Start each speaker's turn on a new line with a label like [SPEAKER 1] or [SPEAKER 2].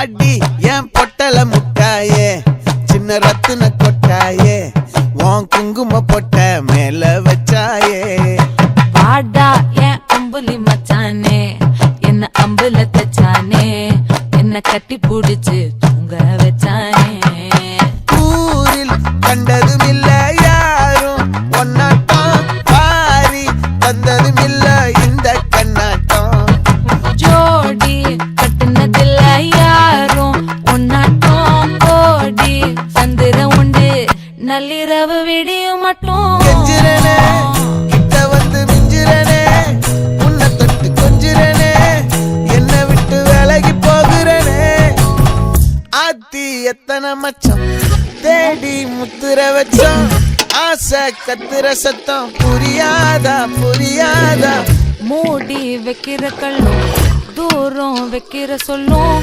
[SPEAKER 1] வாடி என் பொட்டல முட்டாயே சின்ன ரத்தின கொட்டாயே உன் குங்கும பொட்ட மேல வச்சாயே
[SPEAKER 2] வாடா என் அம்புலி மச்சானே என்ன அம்புல தச்சானே என்ன கட்டி புடிச்சு தூங்க வச்சானே
[SPEAKER 1] ஊரில் கண்டதும் இல்ல யாரும் ஒன்னாட்டம் பாரி தந்ததும் இல்ல இந்த கண்ணாட்டம்
[SPEAKER 2] ஜோடி கட்டுனதில்ல யாரும் ஒன்னாட்டம் கோடி சந்திர உண்டு நள்ளிரவு விடியும் மட்டும்
[SPEAKER 1] கெஞ்சிரனே கிட்ட வந்து மிஞ்சிரனே உன்னை தொட்டு கொஞ்சிரனே என்ன விட்டு விலகி போகிறனே ஆத்தி எத்தனை மச்சம் தேடி முத்துற வச்சோம் ஆசை கத்துற சத்தம் புரியாதா புரியாதா
[SPEAKER 2] மூடி வைக்கிற கல்லும் தூரம் வைக்கிற சொல்லும்